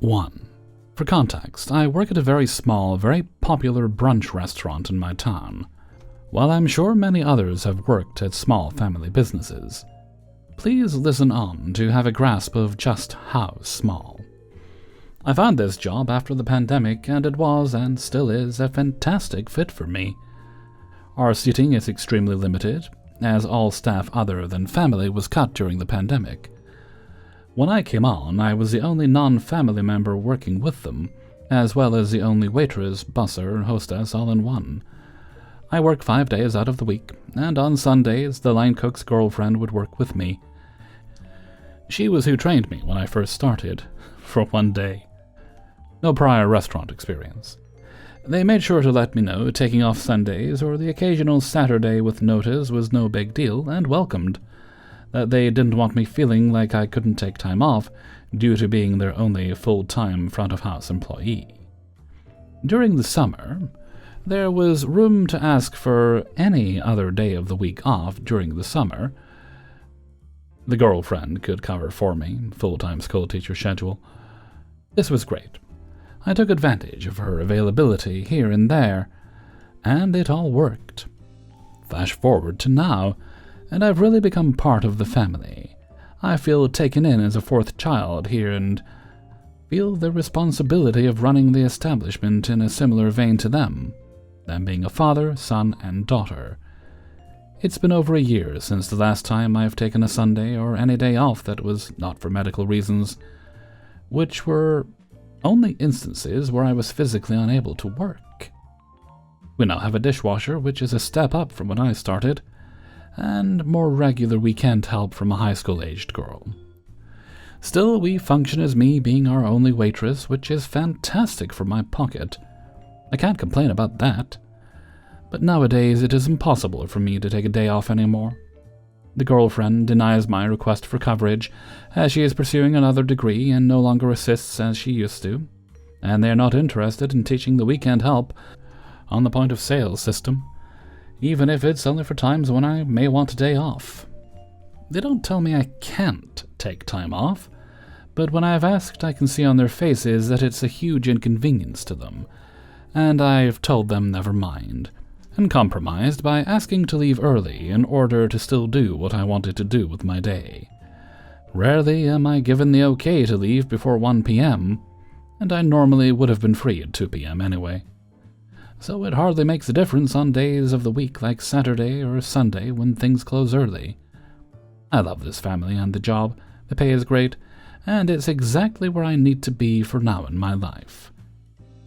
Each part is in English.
1. For context, I work at a very small, very popular brunch restaurant in my town. While I'm sure many others have worked at small family businesses, please listen on to have a grasp of just how small. I found this job after the pandemic, and it was, and still is, a fantastic fit for me. Our seating is extremely limited, as all staff other than family was cut during the pandemic. When I came on, I was the only non-family member working with them, as well as the only waitress, busser, and hostess all in one. I worked 5 days out of the week, and on Sundays the line cook's girlfriend would work with me. She was who trained me when I first started, for one day. No prior restaurant experience. They made sure to let me know taking off Sundays or the occasional Saturday with notice was no big deal and welcomed. That they didn't want me feeling like I couldn't take time off due to being their only full-time front-of-house employee. During the summer, there was room to ask for any other day of the week off during the summer. The girlfriend could cover for me, full-time schoolteacher schedule. This was great. I took advantage of her availability here and there, and it all worked. Flash forward to now, and I've really become part of the family. I feel taken in as a fourth child here and feel the responsibility of running the establishment in a similar vein to them being a father, son, and daughter. It's been over a year since the last time I've taken a Sunday or any day off that was not for medical reasons, which were only instances where I was physically unable to work. We now have a dishwasher, which is a step up from when I started, and more regular weekend help from a high school-aged girl. Still, we function as me being our only waitress, which is fantastic for my pocket. I can't complain about that. But nowadays it is impossible for me to take a day off anymore. The girlfriend denies my request for coverage, as she is pursuing another degree and no longer assists as she used to, and they are not interested in teaching the weekend help on the point-of-sale system, even if it's only for times when I may want a day off. They don't tell me I can't take time off, but when I've asked, I can see on their faces that it's a huge inconvenience to them, and I've told them never mind, and compromised by asking to leave early in order to still do what I wanted to do with my day. Rarely am I given the okay to leave before 1 p.m., and I normally would have been free at 2 p.m. anyway. So it hardly makes a difference on days of the week like Saturday or Sunday when things close early. I love this family and the job, the pay is great, and it's exactly where I need to be for now in my life.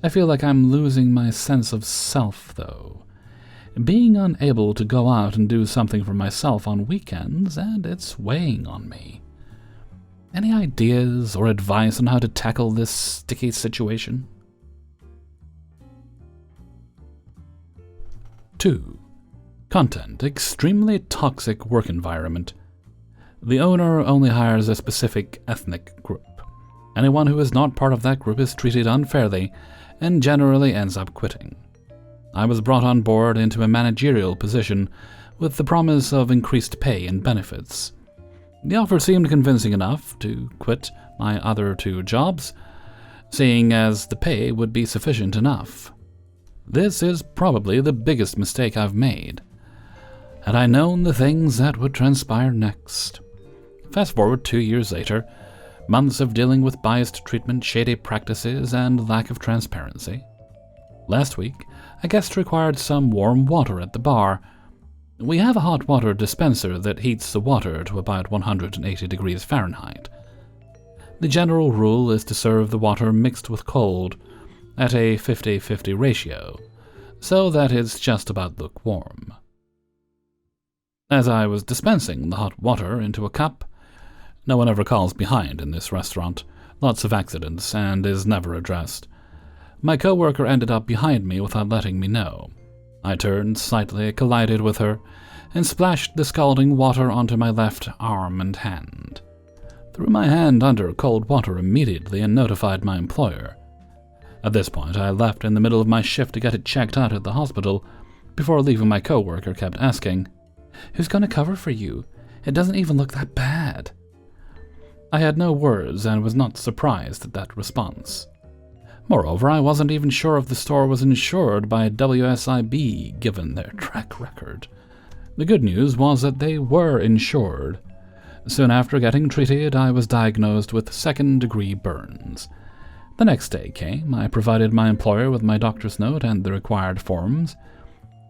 I feel like I'm losing my sense of self, though. Being unable to go out and do something for myself on weekends, and it's weighing on me. Any ideas or advice on how to tackle this sticky situation? 2. Content: extremely toxic work environment. The owner only hires a specific ethnic group. Anyone who is not part of that group is treated unfairly and generally ends up quitting. I was brought on board into a managerial position with the promise of increased pay and benefits. The offer seemed convincing enough to quit my other 2 jobs, seeing as the pay would be sufficient enough. This is probably the biggest mistake I've made. Had I known the things that would transpire next. Fast forward 2 years later, months of dealing with biased treatment, shady practices, and lack of transparency. Last week, a guest required some warm water at the bar. We have a hot water dispenser that heats the water to about 180 degrees Fahrenheit. The general rule is to serve the water mixed with cold at a 50-50 ratio, so that it's just about lukewarm. As I was dispensing the hot water into a cup, no one ever calls behind in this restaurant, lots of accidents, and is never addressed. My coworker ended up behind me without letting me know. I turned slightly, collided with her, and splashed the scalding water onto my left arm and hand. Threw my hand under cold water immediately and notified my employer. At this point, I left in the middle of my shift to get it checked out at the hospital. Before leaving, my coworker kept asking, "Who's going to cover for you? It doesn't even look that bad." I had no words and was not surprised at that response. Moreover, I wasn't even sure if the store was insured by WSIB, given their track record. The good news was that they were insured. Soon after getting treated, I was diagnosed with second-degree burns. The next day came. I provided my employer with my doctor's note and the required forms.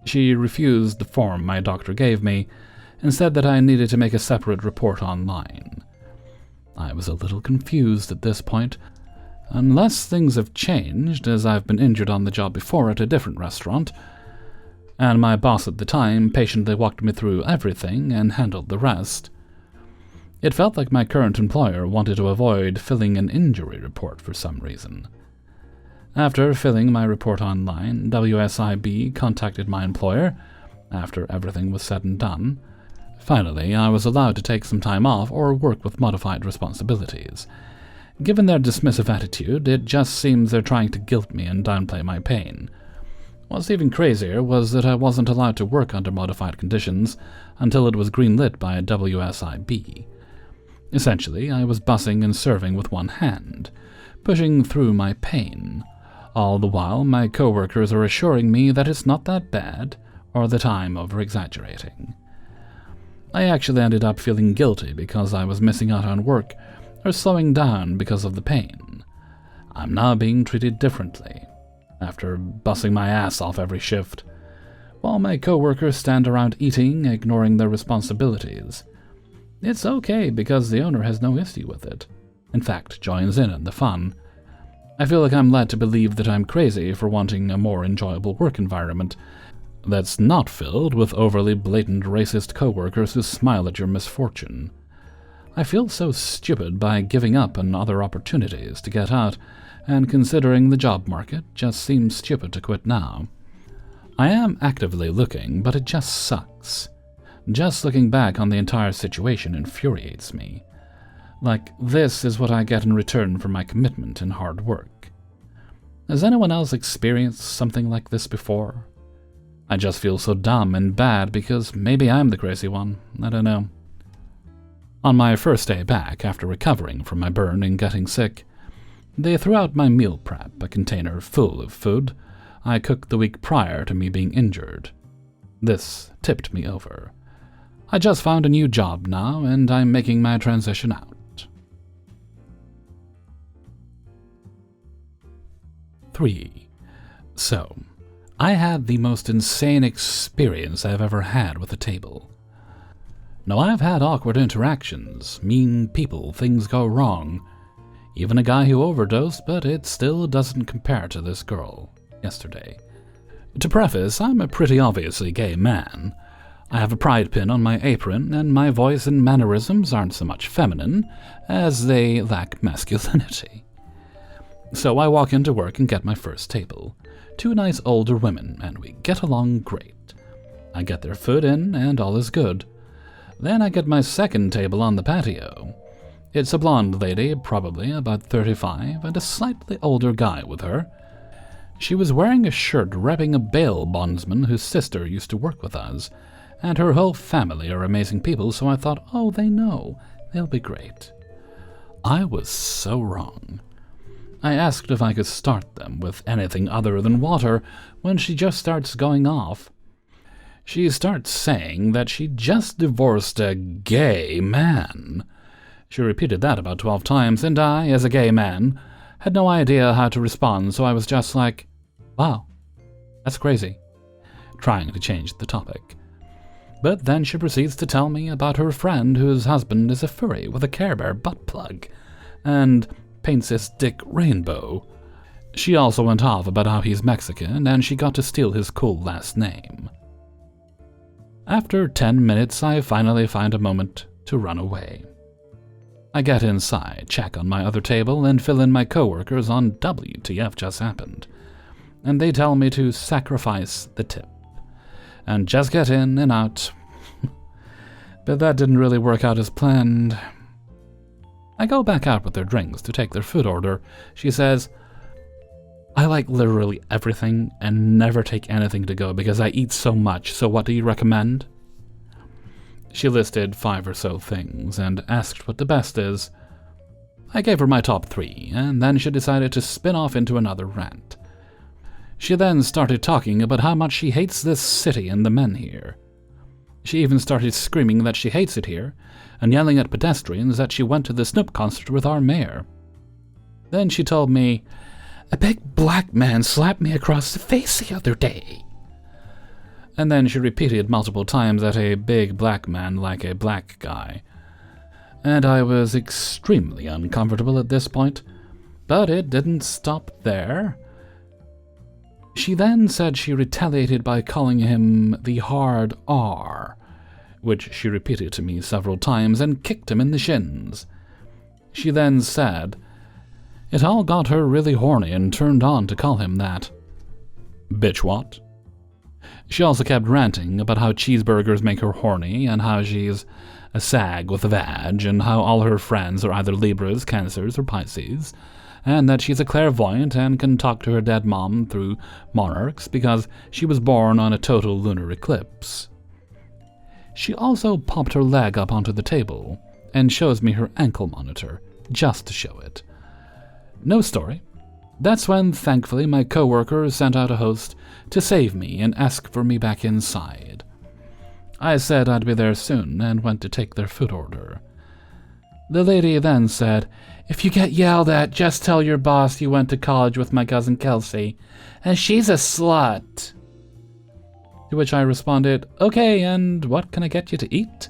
She refused the form my doctor gave me and said that I needed to make a separate report online. I was a little confused at this point. Unless things have changed, as I've been injured on the job before at a different restaurant, and my boss at the time patiently walked me through everything and handled the rest. It felt like my current employer wanted to avoid filling an injury report for some reason. After filling my report online, WSIB contacted my employer, after everything was said and done. Finally, I was allowed to take some time off or work with modified responsibilities. Given their dismissive attitude, it just seems they're trying to guilt me and downplay my pain. What's even crazier was that I wasn't allowed to work under modified conditions until it was greenlit by WSIB. Essentially, I was bussing and serving with one hand, pushing through my pain. All the while, my coworkers are assuring me that it's not that bad, or that I'm over-exaggerating. I actually ended up feeling guilty because I was missing out on work, or slowing down because of the pain. I'm now being treated differently, after bussing my ass off every shift, while my coworkers stand around eating, ignoring their responsibilities. It's okay because the owner has no issue with it. In fact, joins in the fun. I feel like I'm led to believe that I'm crazy for wanting a more enjoyable work environment that's not filled with overly blatant racist coworkers who smile at your misfortune. I feel so stupid by giving up on other opportunities to get out, and considering the job market, just seems stupid to quit now. I am actively looking, but it just sucks. Just looking back on the entire situation infuriates me. Like, this is what I get in return for my commitment and hard work. Has anyone else experienced something like this before? I just feel so dumb and bad because maybe I'm the crazy one. I don't know. On my first day back, after recovering from my burn and getting sick, they threw out my meal prep, a container full of food I cooked the week prior to me being injured. This tipped me over. I just found a new job now, and I'm making my transition out. 3. So, I had the most insane experience I've ever had with a table. Now, I've had awkward interactions, mean people, things go wrong. Even a guy who overdosed, but it still doesn't compare to this girl, yesterday. To preface, I'm a pretty obviously gay man. I have a pride pin on my apron, and my voice and mannerisms aren't so much feminine as they lack masculinity. So I walk into work and get my first table. 2 nice older women, and we get along great. I get their food in, and all is good. Then I get my second table on the patio. It's a blonde lady, probably about 35, and a slightly older guy with her. She was wearing a shirt repping a bail bondsman whose sister used to work with us, and her whole family are amazing people, so I thought, oh, they know. They'll be great. I was so wrong. I asked if I could start them with anything other than water when she just starts going off. She starts saying that she just divorced a gay man. She repeated that about 12 times, and I, as a gay man, had no idea how to respond, so I was just like, wow, that's crazy, trying to change the topic. But then she proceeds to tell me about her friend whose husband is a furry with a Care Bear butt plug, and paints his dick rainbow. She also went off about how he's Mexican, and she got to steal his cool last name. After 10 minutes, I finally find a moment to run away. I get inside, check on my other table, and fill in my coworkers on WTF just happened. And they tell me to sacrifice the tip, and just get in and out. But that didn't really work out as planned. I go back out with their drinks to take their food order. She says, I like literally everything and never take anything to go because I eat so much, so what do you recommend? She listed 5 or so things and asked what the best is. I gave her my top 3, and then she decided to spin off into another rant. She then started talking about how much she hates this city and the men here. She even started screaming that she hates it here, and yelling at pedestrians that she went to the Snoop concert with our mayor. Then she told me, "A big black man slapped me across the face the other day." And then she repeated multiple times that a big black man like a black guy. And I was extremely uncomfortable at this point, but it didn't stop there. She then said she retaliated by calling him the hard R, which she repeated to me several times, and kicked him in the shins. She then said it all got her really horny and turned on to call him that. Bitch what? She also kept ranting about how cheeseburgers make her horny, and how she's a sag with a vag, and how all her friends are either Libras, Cancers, or Pisces, and that she's a clairvoyant and can talk to her dead mom through monarchs because she was born on a total lunar eclipse. She also popped her leg up onto the table and shows me her ankle monitor, just to show it. No story. That's when, thankfully, my coworker sent out a host to save me and ask for me back inside. I said I'd be there soon and went to take their food order. The lady then said, "If you get yelled at, just tell your boss you went to college with my cousin Kelsey, and she's a slut." To which I responded, "Okay, and what can I get you to eat?"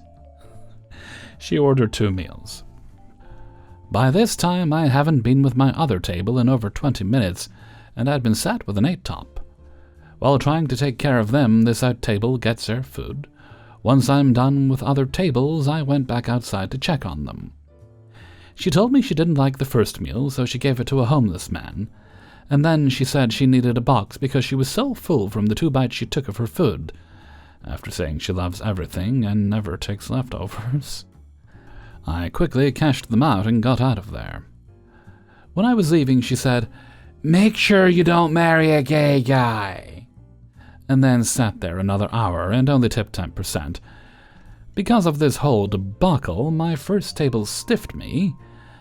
She ordered 2 meals. By this time, I haven't been with my other table in over 20 minutes, and I'd been sat with an 8-top. While trying to take care of them, this out table gets their food. Once I'm done with other tables, I went back outside to check on them. She told me she didn't like the first meal, so she gave it to a homeless man, and then she said she needed a box because she was so full from the 2 bites she took of her food, after saying she loves everything and never takes leftovers. I quickly cashed them out and got out of there. When I was leaving, she said, "Make sure you don't marry a gay guy," and then sat there another hour and only tipped 10%. Because of this whole debacle, my first table stiffed me,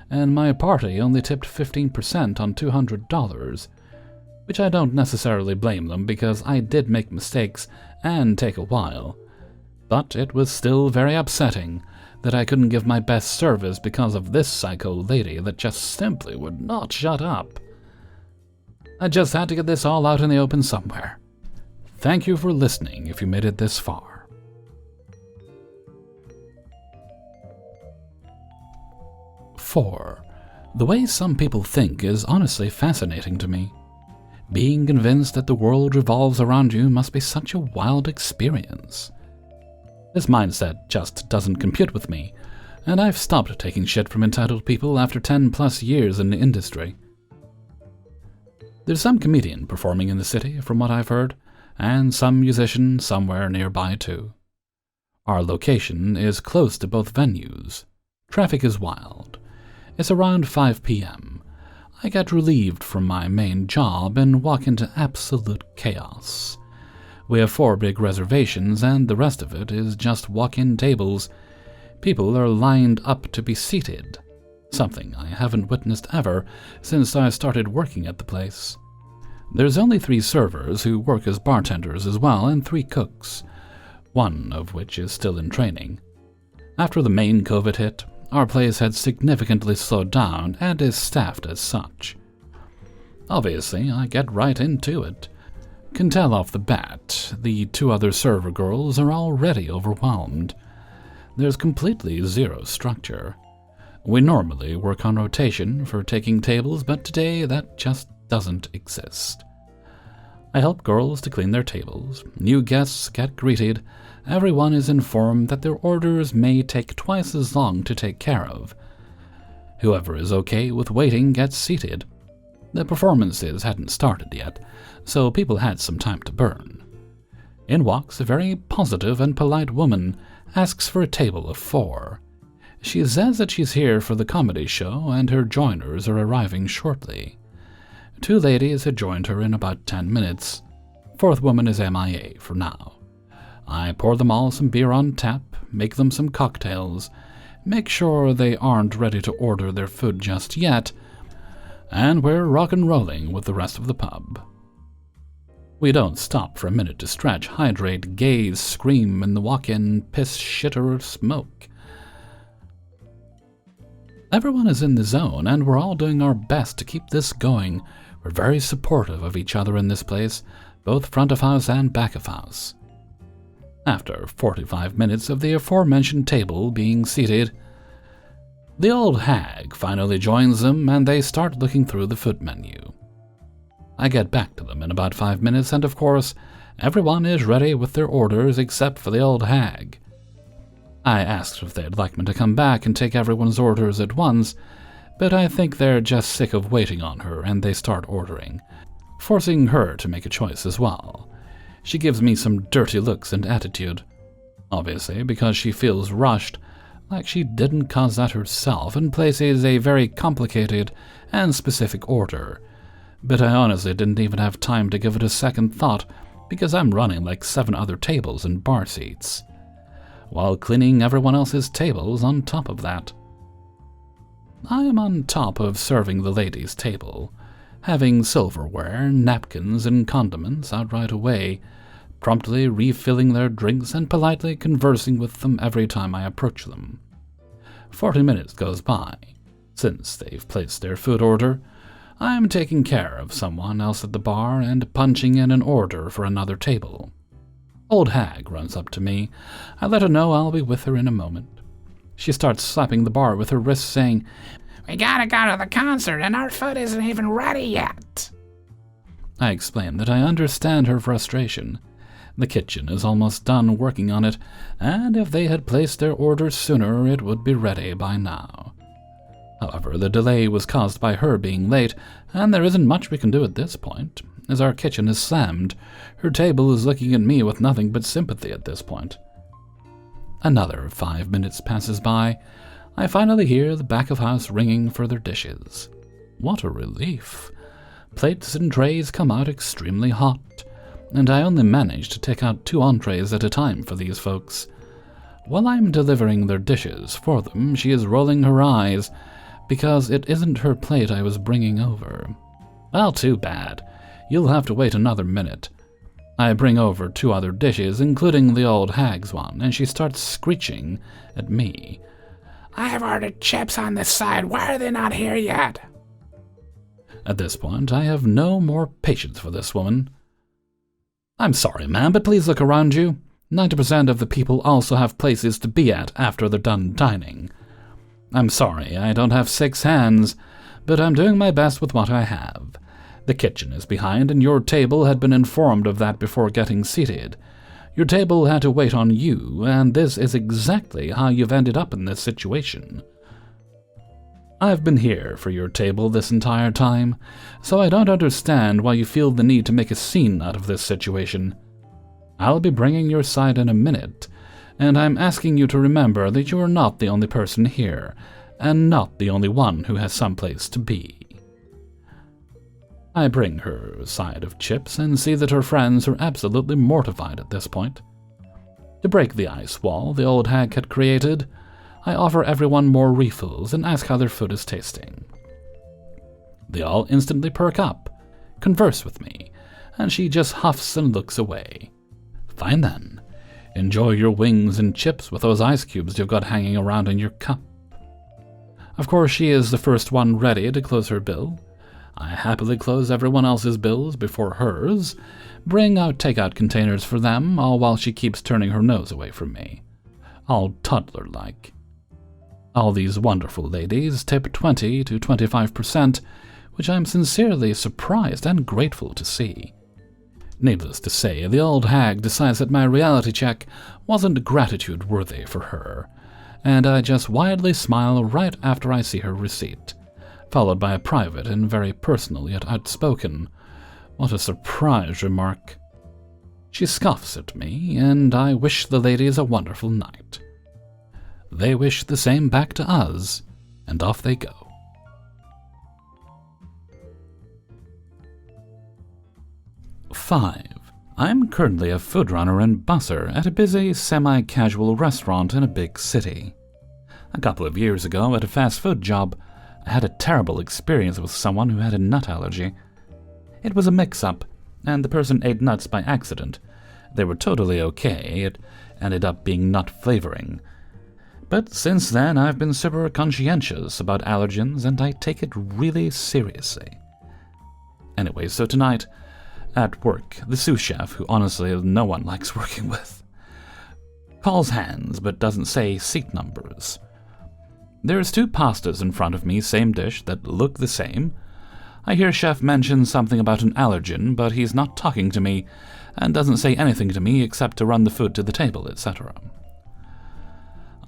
and my party only tipped 15% on $200, which I don't necessarily blame them because I did make mistakes and take a while. But it was still very upsetting that I couldn't give my best service because of this psycho lady that just simply would not shut up. I just had to get this all out in the open somewhere. Thank you for listening if you made it this far. 4. The way some people think is honestly fascinating to me. Being convinced that the world revolves around you must be such a wild experience. This mindset just doesn't compute with me, and I've stopped taking shit from entitled people after 10+ years in the industry. There's some comedian performing in the city, from what I've heard, and some musician somewhere nearby too. Our location is close to both venues. Traffic is wild. It's around 5 p.m. I get relieved from my main job and walk into absolute chaos. We have 4 big reservations, and the rest of it is just walk-in tables. People are lined up to be seated, something I haven't witnessed ever since I started working at the place. There's only 3 servers who work as bartenders as well, and 3 cooks, one of which is still in training. After the main COVID hit, our place had significantly slowed down and is staffed as such. Obviously, I get right into it. Can tell off the bat, the 2 other server girls are already overwhelmed. There's completely zero structure. We normally work on rotation for taking tables, but today that just doesn't exist. I help girls to clean their tables, new guests get greeted, everyone is informed that their orders may take twice as long to take care of. Whoever is okay with waiting gets seated. The performances hadn't started yet, so people had some time to burn. In walks a very positive and polite woman, asks for a table of 4. She says that she's here for the comedy show and her joiners are arriving shortly. 2 ladies had joined her in about 10 minutes. 4th woman is MIA for now. I pour them all some beer on tap, make them some cocktails, make sure they aren't ready to order their food just yet, and we're rock and rolling with the rest of the pub. We don't stop for a minute to stretch, hydrate, gaze, scream, and walk in, piss, shit, or smoke. Everyone is in the zone, and we're all doing our best to keep this going. We're very supportive of each other in this place, both front of house and back of house. After 45 minutes of the aforementioned table being seated, the old hag finally joins them, and they start looking through the food menu. I get back to them in about 5 minutes, and of course, everyone is ready with their orders except for the old hag. I asked if they'd like me to come back and take everyone's orders at once, but I think they're just sick of waiting on her and they start ordering, forcing her to make a choice as well. She gives me some dirty looks and attitude, obviously because she feels rushed, like she didn't cause that herself, and places a very complicated and specific order. But I honestly didn't even have time to give it a second thought because I'm running like 7 other tables and bar seats, while cleaning everyone else's tables on top of that. I am on top of serving the ladies' table, having silverware, napkins, and condiments out right away, promptly refilling their drinks and politely conversing with them every time I approach them. 40 minutes goes by. Since they've placed their food order, I'm taking care of someone else at the bar and punching in an order for another table. Old hag runs up to me. I let her know I'll be with her in a moment. She starts slapping the bar with her wrist, saying, "We gotta go to the concert and our food isn't even ready yet." I explain that I understand her frustration. The kitchen is almost done working on it, and if they had placed their order sooner, it would be ready by now. However, the delay was caused by her being late, and there isn't much we can do at this point, as our kitchen is slammed. Her table is looking at me with nothing but sympathy at this point. Another 5 minutes passes by. I finally hear the back of house ringing for their dishes. What a relief. Plates and trays come out extremely hot, and I only manage to take out 2 entrees at a time for these folks. While I'm delivering their dishes for them, she is rolling her eyes, because it isn't her plate I was bringing over. Well, too bad. You'll have to wait another minute. I bring over 2 other dishes, including the old hag's one, and she starts screeching at me. "I've ordered chips on this side. Why are they not here yet?" At this point, I have no more patience for this woman. "I'm sorry, ma'am, but please look around you. 90% of the people also have places to be at after they're done dining. I'm sorry, I don't have 6 hands, but I'm doing my best with what I have. The kitchen is behind, and your table had been informed of that before getting seated. Your table had to wait on you, and this is exactly how you've ended up in this situation. I've been here for your table this entire time, so I don't understand why you feel the need to make a scene out of this situation. I'll be bringing your side in a minute, and I'm asking you to remember that you are not the only person here, and not the only one who has someplace to be." I bring her a side of chips and see that her friends are absolutely mortified at this point. To break the ice wall the old hag had created, I offer everyone more refills and ask how their food is tasting. They all instantly perk up, converse with me, and she just huffs and looks away. Fine then. Enjoy your wings and chips with those ice cubes you've got hanging around in your cup. Of course, she is the first one ready to close her bill. I happily close everyone else's bills before hers, bring out takeout containers for them, all while she keeps turning her nose away from me, all toddler-like. All these wonderful ladies tip 20 to 25%, which I'm sincerely surprised and grateful to see. Needless to say, the old hag decides that my reality check wasn't gratitude-worthy for her, and I just widely smile right after I see her receipt, followed by a private and very personal yet outspoken, "What a surprise" remark. She scoffs at me, and I wish the ladies a wonderful night. They wish the same back to us, and off they go. 5. I'm currently a food runner and busser at a busy, semi-casual restaurant in a big city. A couple of years ago, at a fast food job, I had a terrible experience with someone who had a nut allergy. It was a mix-up, and the person ate nuts by accident. They were totally okay. It ended up being nut flavoring. But since then, I've been super conscientious about allergens, and I take it really seriously. Anyway, so tonight, at work, the sous chef, who honestly no one likes working with, calls hands but doesn't say seat numbers. There's 2 pastas in front of me, same dish, that look the same. I hear chef mention something about an allergen, but he's not talking to me and doesn't say anything to me except to run the food to the table, etc.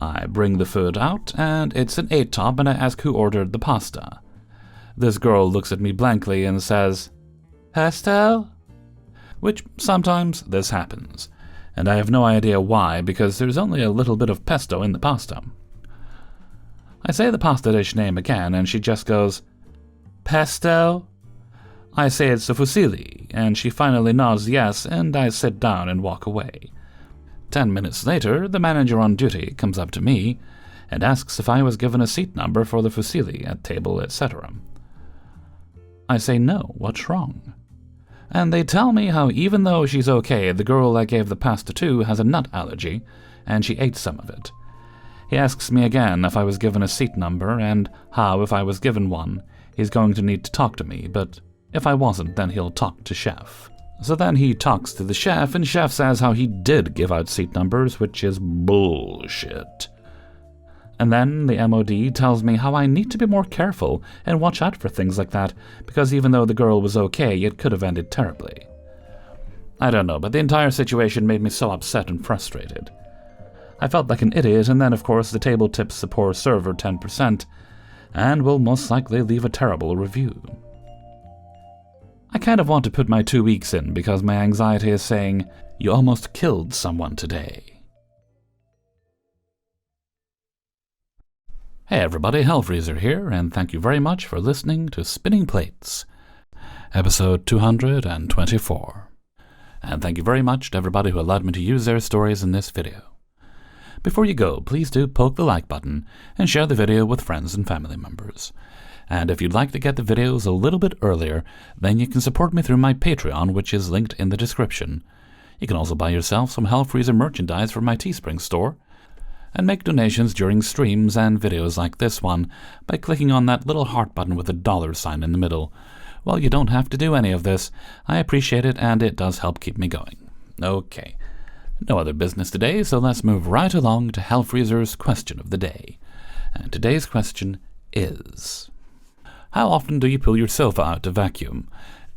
I bring the food out, and it's an 8-top, and I ask who ordered the pasta. This girl looks at me blankly and says, "Pesto?" Which sometimes this happens, and I have no idea why, because there's only a little bit of pesto in the pasta. I say the pasta dish name again, and she just goes, "Pesto?" I say it's a fusilli, and she finally nods yes, and I sit down and walk away. 10 minutes later, the manager on duty comes up to me and asks if I was given a seat number for the fusilli at table, etc. I say no, what's wrong? And they tell me how even though she's okay, the girl I gave the pasta to has a nut allergy, and she ate some of it. He asks me again if I was given a seat number, and how, if I was given one, he's going to need to talk to me, but if I wasn't, then he'll talk to chef. So then he talks to the chef, and chef says how he did give out seat numbers, which is bullshit. And then the MOD tells me how I need to be more careful and watch out for things like that, because even though the girl was okay, it could have ended terribly. I don't know, but the entire situation made me so upset and frustrated. I felt like an idiot, and then of course the table tips the poor server 10%, and will most likely leave a terrible review. I kind of want to put my 2 weeks in because my anxiety is saying, "You almost killed someone today." Hey everybody, Hellfreezer here, and thank you very much for listening to Spinning Plates, episode 224. And thank you very much to everybody who allowed me to use their stories in this video. Before you go, please do poke the like button and share the video with friends and family members. And if you'd like to get the videos a little bit earlier, then you can support me through my Patreon, which is linked in the description. You can also buy yourself some Hellfreezer merchandise from my Teespring store, and make donations during streams and videos like this one by clicking on that little heart button with a $sign in the middle. While you don't have to do any of this, I appreciate it, and it does help keep me going. Okay. No other business today, so let's move right along to Hellfreezer's question of the day. And today's question is, how often do you pull your sofa out to vacuum?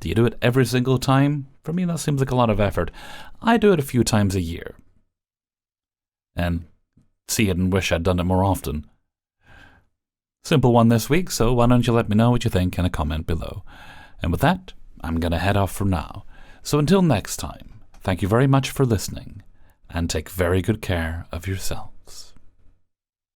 Do you do it every single time? For me, that seems like a lot of effort. I do it a few times a year. And see it and wish I'd done it more often. Simple one this week, so why don't you let me know what you think in a comment below. And with that, I'm going to head off for now. So until next time, thank you very much for listening, and take very good care of yourself.